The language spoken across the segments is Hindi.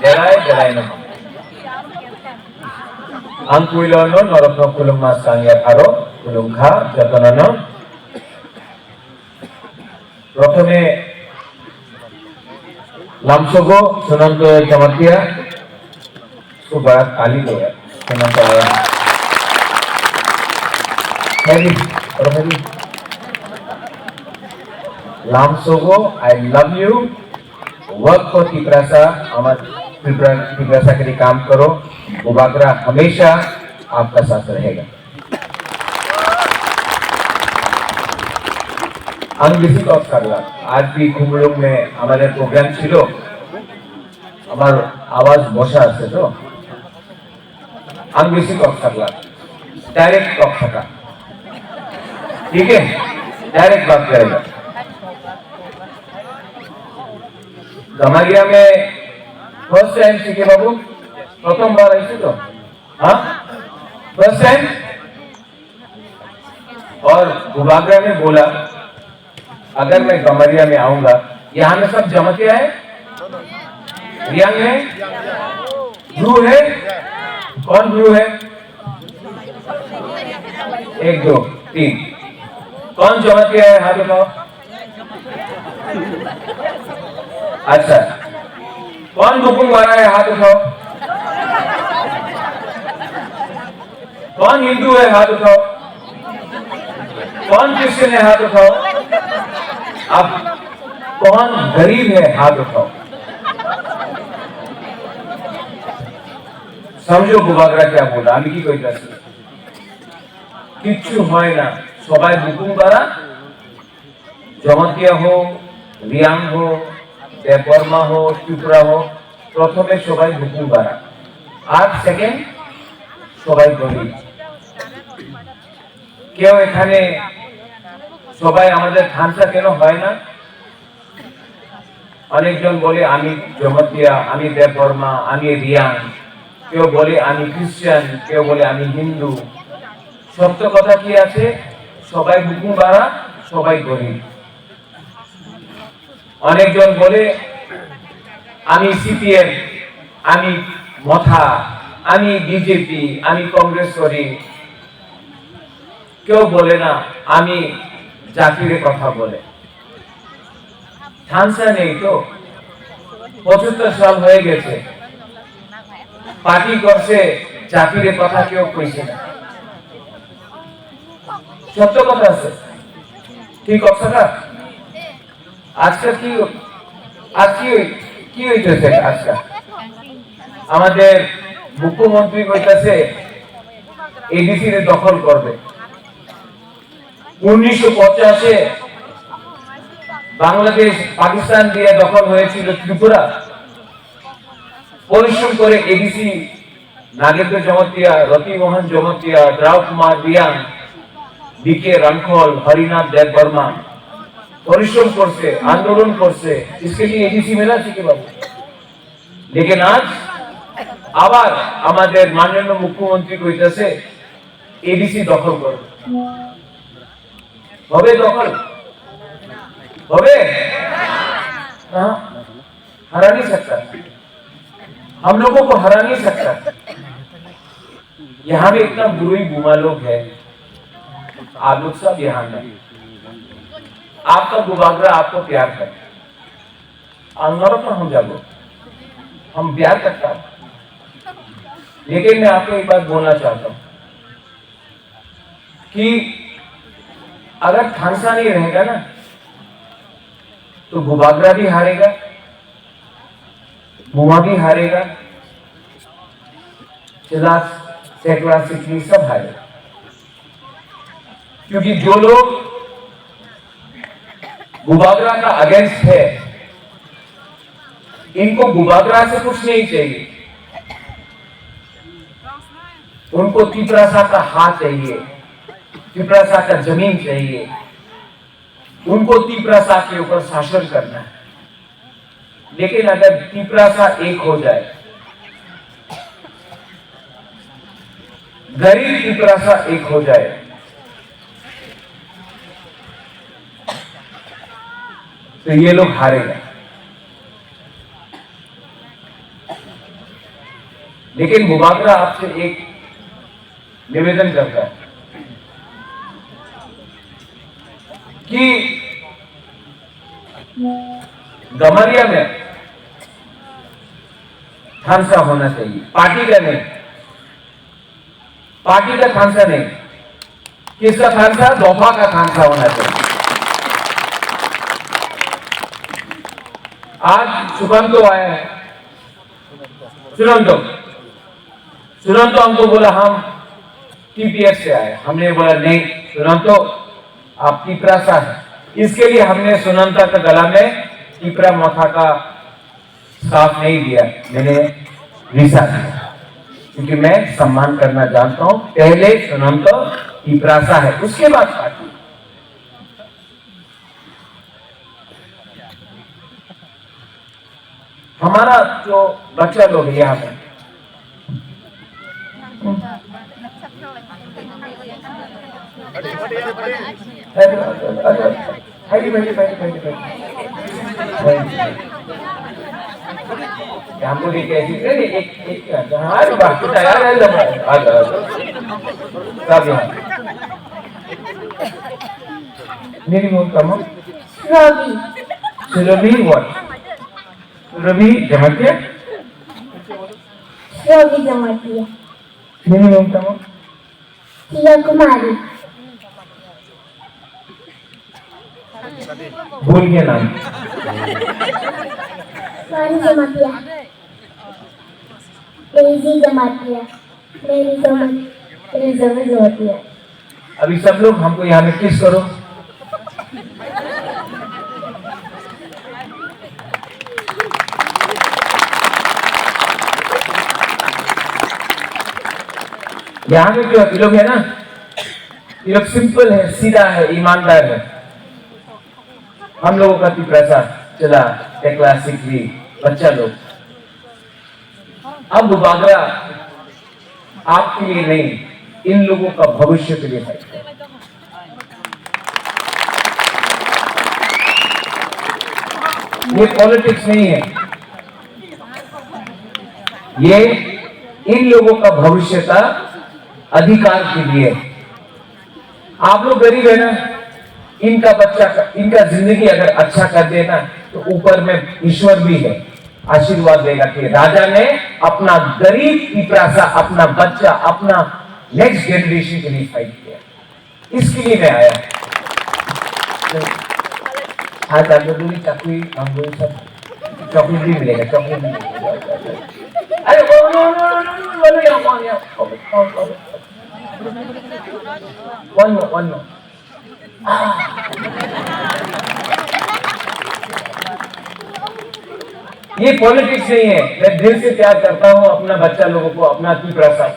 Derai nama. Angkuilono norokno kulung mas sangya aro kulung kha jatonano. প্রথমে লামসগো সুনন্দ জমাতিয়া সুবা কালী গয়া সুনন্দ হেরি হেরি लामसोगो I love you work for Tiprasa हमार तिपरासा के लिए काम करो बुबागरा हमेशा आपका साथ रहेगा अंग्रेजी टॉप करला आज भी कुमलुंग में हमारे प्रोग्राम छिलो हमार आवाज बसा আছে তো अंग्रेजी टॉप करला डायरेक्ट टॉप था ठीक है डायरेक्ट बात करेगा गमारिया में फर्स्ट टाइम सीखे बाबू प्रथम बार ऐसे तो हाँ फर्स्ट टाइम और गुबागरा ने बोला अगर मैं गमरिया में आऊंगा यहाँ में सब जमतिया है रियांग है ब्रू है कौन ब्रू है 1 2 3 कौन जमतिया है हाथ उठाओ अच्छा कौन बुकुम वाला है हाथ उठाओ कौन हिंदू है हाथ उठाओ कौन क्रिश्चियन है हाथ उठाओ अब कौन गरीब है हाथ उठाओ समझो बुबागरा क्या बोला আমি কি কইতাছি কিচ্ছু হয় না সবাই বুকুম করা জমাতিয়া হোক রিয়াং হোক দেববর্মা হোক ত্রিপুরা হোক প্রথমে সবাই বুকুম করা আর সেকেন্ড সবাই গরিব কেউ এখানে সবাই আমাদের ধানসা কেন হয় না অনেকজন বলে আমি জমাতিয়া আমি দেববর্মা আমি রিয়াং কেউ বলে আমি খ্রিস্টান কেউ বলে আমি হিন্দু সত্য কথা কি আছে সবাই বুকুম বাড়া সবাই গরিব অনেকজন বলে আমি সিপিএম আমি মথা আমি বিজেপি আমি কংগ্রেস করি কেউ বলে না আমি জাতির কথা বলে ধানসা নেই তো 75 সাল হয়ে গেছে পার্টি করছে জাতির কথা কেউ কইছে না সত্য কথা আছে ঠিক আছে না আজকে কি হইতেছে আজকে আমাদের মুখ্যমন্ত্রী কইতাছে এডিসি রে দখল করবে 1950 বাংলাদেশ পাকিস্তান দিয়ে দখল হয়েছিল ত্রিপুরা পরিশ্রম করে এডিসি নাগেন্দ্র জমাতিয়া রতিমোহন জমাতিয়া দ্রাউ কুমার রিয়াং ডিকে রানখল हरिनाथ देवबर्मा परिश्रम करছে आंदोलन करছে इसके लिए एडीसी मिला चाहिए बाबू लेकिन आज আবার আমাদের মাননীয় মুখ্যমন্ত্রী কইতাছে एडीसी দখল করবে হবে দখল হবে ना हरा नहीं सकता हम लोगों को हरा नहीं सकता यहाँ भी इतना बुरी बुमा लोग है आप लोग सब यहाँ में आपका गुबागरा आपको प्यार करे अंदर तो हम जागो हम प्यार करता हूं लेकिन मैं आपको एक बात बोलना चाहता हूं कि अगर ठानसा नहीं रहेगा ना तो गुबागरा भी हारेगा बुमा भी हारेगा चिला सैकड़ा सिकली सब हारेगा क्योंकि जो लोग गुबागरा का अगेंस्ट है इनको गुबागरा से कुछ नहीं चाहिए उनको तिपरासा का हाथ चाहिए तिपरासा का जमीन चाहिए उनको तिपरासा के ऊपर शासन करना है लेकिन अगर तिपरासा एक हो जाए गरीब तिपरासा एक हो जाए तो ये लोग हारेगा लेकिन बुबागरा आपसे एक निवेदन करता है कि गमरिया में थानसा होना चाहिए, पार्टी का नहीं, पार्टी का थानसा नहीं, किसका थानसा? दोफा का थानसा होना चाहिए। आज सुगंधो आया है, सुनंतो हमको बोला हम टीपीएफ से आए, हमने बोला नहीं सुनंतो आप टीपरासा है, इसके लिए हमने सुनंता का गला में टीपरा माथा का साफ नहीं दिया, मैंने वीसा दिया, क्योंकि मैं सम्मान करना जानता हूं। पहले सुनंतो टीपरासा है, उसके बाद पार्टी। हमारा जो बच्चा लोग यहाँ पे हमको मेरी रवि जमातिया मेरी कुमारी भूल गया नाम अभी सब लोग हमको यहाँ में किस करो। यहाँ में जो ये लोग है ना, ये लोग सिंपल है, सीधा है, ईमानदार है। हम लोगों का टीपरासा चला क्लासिकली बच्चा लोग। अब बुबागरा आपके लिए नहीं, इन लोगों का भविष्य के लिए है। ये पॉलिटिक्स नहीं है, ये इन लोगों का भविष्य का अधिकार के लिए। आप लोग गरीब है ना, इनका बच्चा इनका जिंदगी अगर अच्छा कर देना तो ऊपर में ईश्वर भी है, आशीर्वाद देगा कि राजा ने अपना गरीब टीपरासा, अपना बच्चा, अपना नेक्स्ट जनरेशन के लिए फाइट किया। इसके लिए मैं आया। आज आपको दूरी चकली हमको सब चॉकलेट भी मिलेगा, चॉकलेट भी मिलेगा। अरे वो no no no no no one no ये पॉलिटिक्स नहीं है। मैं दिल से प्यार करता हूं अपना बच्चा लोगों को, अपना टीपरासा।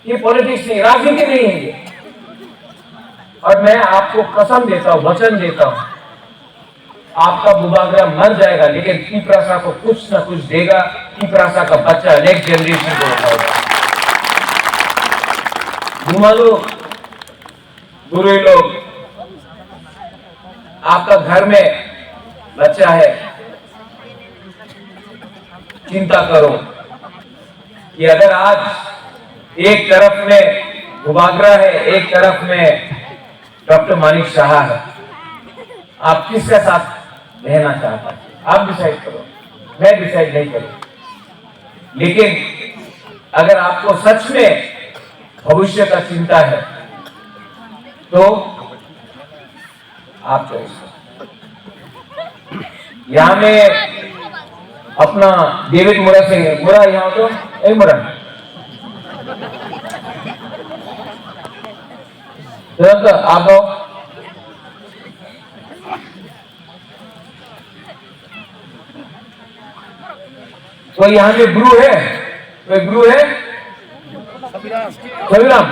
ये पॉलिटिक्स नहीं, राजनीति नहीं है ये। और मैं आपको कसम देता हूं, वचन देता हूं, आपका बुबागरा मर जाएगा लेकिन टीपरासा को कुछ ना कुछ देगा। टीपरासा का बच्चा नेक्स्ट जनरेशन को उठाएगा। घुमालो बुरे लोग, आपका घर में बच्चा है, चिंता करो कि अगर आज एक तरफ में बुबागरा है, एक तरफ में डॉक्टर मानिक शाह है, आप किसके साथ रहना चाहता है? आप डिसाइड करो, मैं डिसाइड नहीं करूं। लेकिन अगर आपको सच में भविष्य का चिंता है तो आप यहां में अपना डेविड मुरा सिंह, मुरा यहाँ तो एक मुरा तो आप आओ। तो यहाँ में गुरु है, कोई गुरु है? सविराम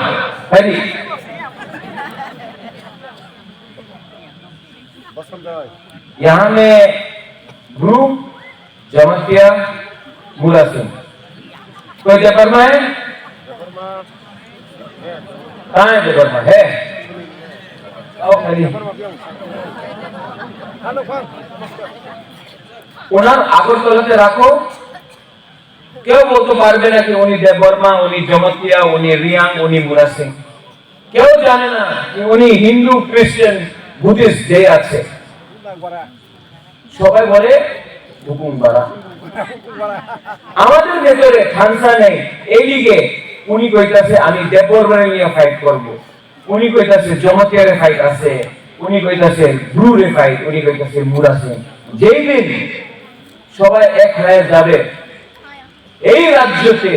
हरी यहाँ में गुरु जमतिया मुरा सिंह। कोई जबरमा है? कहाँ है जबरमा? है आओ खड़ी उन्हें आगरतला से रखो কেউ বলতে পারবে না কি উনি দেববর্মা, উনি জমতিয়া, উনি রিয়াং, উনি মুরা সিং। কেউ জানে না কি উনি হিন্দু, খ্রিস্টান, বুদ্ধিস্ট যে আছে। সবাই বলে হুকুম বাড়া। আমাদের ভেতরে খানসা নেই। এই দিকে উনি কইতাছে আমি দেববর্মারে নিয়ে ফাইট করব, উনি কইতাছে জমতিয়ারে ফাইট আছে, উনি কইতাছে ব্রুরে ফাইট, উনি কইতাছে মুরা সিং। যেই দিন সবাই এক হয়ে যাবে এই রাজ্যতে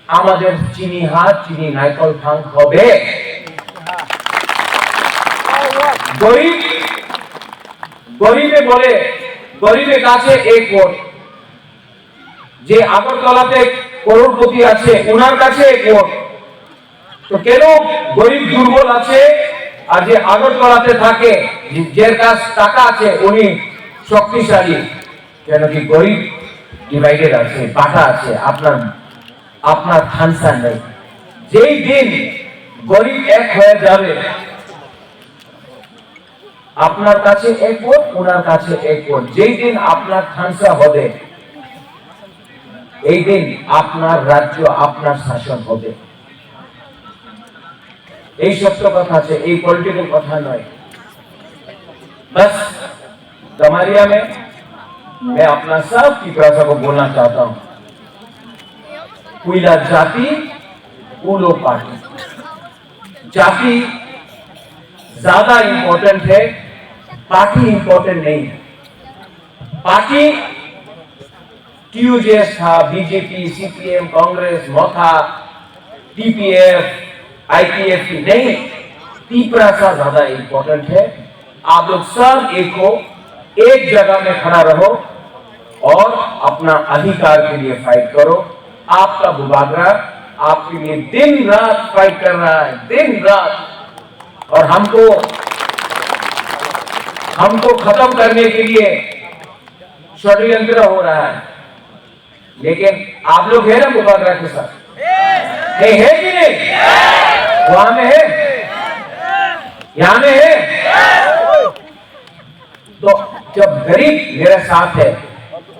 আমাদের চিনি হাত চিনি নাইকল ঠাং হবে। গরিব গরিবে বলে গরিবের কাছে এক ভোট, যে আগরতলাতে করোড়পতি আছে ওনার কাছে এক ভোট। তো কেন গরিব দুর্বল আছে আর যে আগরতলাতে থাকে যার কাছে টাকা আছে উনি শক্তিশালী? কেন কি গরিব ডিভাইডেড আছে, বাটা আছে, আপনার খানসা নেই। যেই দিন গরিব এক হয়ে যাবে, আপনার কাছে এক ভোট, ওনার কাছে এক ভোট, যেই দিন আপনার খানসা হবে এই দিন আপনার রাজ্য আপনার শাসন হবে। এই সত্য কথা আছে, এই পলিটিক্যাল কথা নয়। बस दमारिया में मैं अपना सब की भाषा को बोलना चाहता हूं, कुइला जाति कूलो पार्टी। जाति ज्यादा इंपॉर्टेंट है, पार्टी इंपॉर्टेंट नहीं है। पार्टी टीयूजेएस था, बीजेपी, सीपीएम, कांग्रेस, मोथा, टीपीएफ, आईपीएफ की नहीं, तीपरासा ज्यादा इंपॉर्टेंट है। आप लोग सब एक हो, एक जगह में खड़ा रहो और अपना अधिकार के लिए फाइट करो। आपका बुबागरा आपके लिए दिन रात फाइट कर रहा है, दिन रात, और हमको खत्म करने के लिए षड्यंत्र हो रहा है। लेकिन आप लोग है ना बुबागरा के साथ? नहीं है कि नहीं? वहां में है, यहां में है। तो जब गरीब मेरे साथ है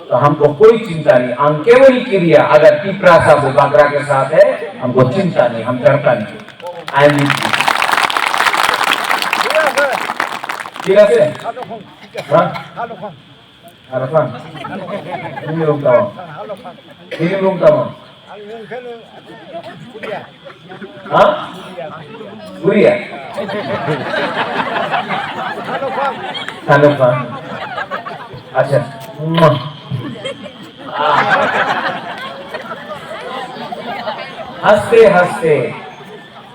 तो हमको कोई चिंता नहीं। अंकेवरी क्रिया अगर तीपरासा बुबागरा के साथ है हमको चिंता नहीं, हम डरता नहीं। आई एम ঠিক আছে? হ্যাঁ Harapan. Ini belum tahu. Ini belum tahu. Hah? Kuria. Harapan. अच्छा। हंसते हंसते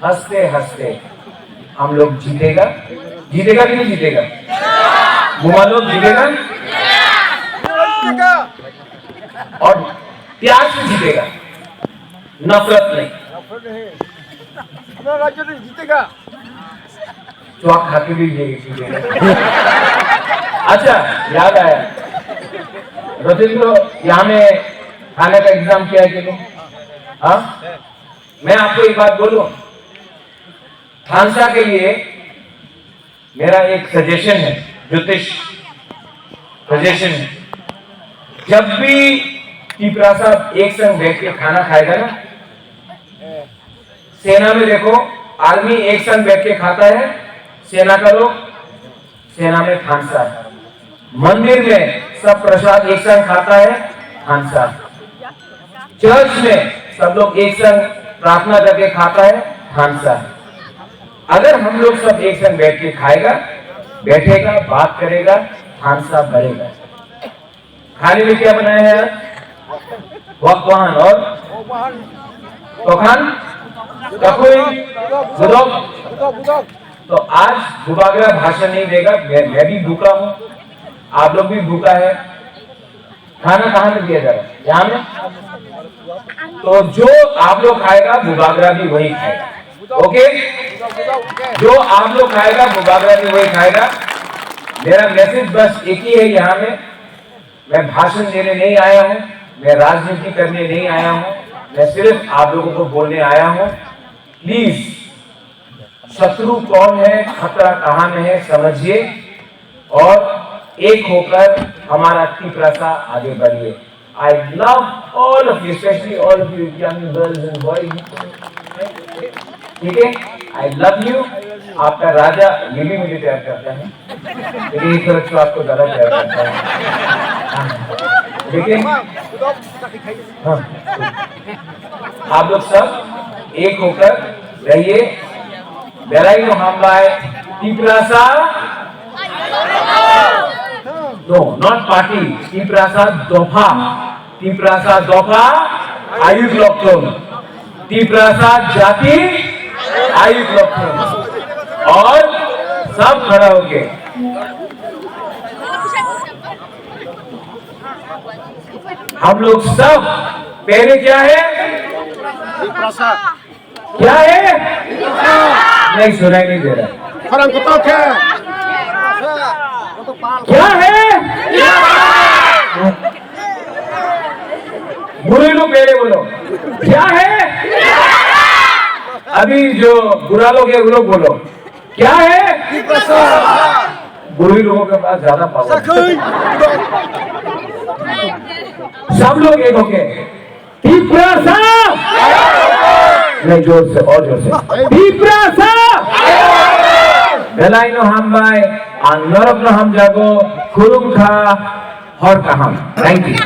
हंसते हंसते हम लोग जीतेगा, जीतेगा कि नहीं जीतेगा? बुमा लोग जीतेगा और प्यार से जीतेगा, नफरत नहीं। अपना राज्य तो जीतेगा, तो आप खाके भी जीतेगा। अच्छा, याद आया, रतिन्द्र यहाँ में खाने का एग्जाम किया है कि नहीं? हाँ, मैं आपको एक बात बोलूं, खानसा के लिए मेरा एक सजेशन है, ज्योतिष सजेशन है। जब भी तीपरासा एक संग बैठ के खाना खाएगा ना, सेना में देखो आर्मी एक संग बैठ के खाता है, सेना का लोग, सेना में खानसा है। मंदिर में सब प्रसाद एक संग खाता है, खानसा। चर्च में सब लोग एक संग प्रार्थना करके खाता है, खानसा। अगर हम लोग सब एक संग बैठ के खाएगा, बैठेगा, बात करेगा, खानसा भरेगा। खाने में क्या बनाया है? वक्वान और तोखान, तो आज बुबागरा भाषण नहीं देगा। मैं भी भूखा हूँ, आप लोग भी भूखा है। खाना कहाँ में दिया जा रहा है? यहाँ में। तो जो आप लोग खाएगा बुबागरा भी वही खाएगा, ओके? जो आप लोग खाएगा बुबागरा भी वही खाएगा। मेरा मैसेज बस एक ही है यहाँ में, मैं भाषण देने नहीं आया हूँ, मैं राजनीति करने नहीं आया हूँ, मैं सिर्फ आप लोगों को बोलने आया हूँ। प्लीज शत्रु कौन है, खतरा कहाँ में है समझिए और एक होकर हमारा तीपरासा आगे बढ़िए। I love all of you, especially all of you young girls and boys. ठीक है? I love you. आपका राजा ये भी मुझे प्यार करता है, लेकिन एक तरफ से आपको ज़्यादा प्यार करता है। ठीक है? हाँ। आप लोग सब एक होकर रहिए। बेलाइनो हमलाय टीप्रासा No, not party. Tiprasa Dofa. Tiprasa Dofa. Ayuk Lokton. Tiprasa Jati. Ayuk Lokton. और सब खड़ा होके हम लोग सब पहले क्या है? क्या है? नहीं सुनाई नहीं दे रहा। क्या है? बुरे लोग पहले बोलो क्या है? अभी जो बुरा लोग है वो लोग बोलो क्या है? बुरे लोगों के पास ज्यादा पावर। सब लोग एक होके टीप्रासा नहीं जोर से और जोर से टीप्रासा बेलाइनो हमबाय आनरब न हम जागो खुरुम खा हर कहम। Thank you.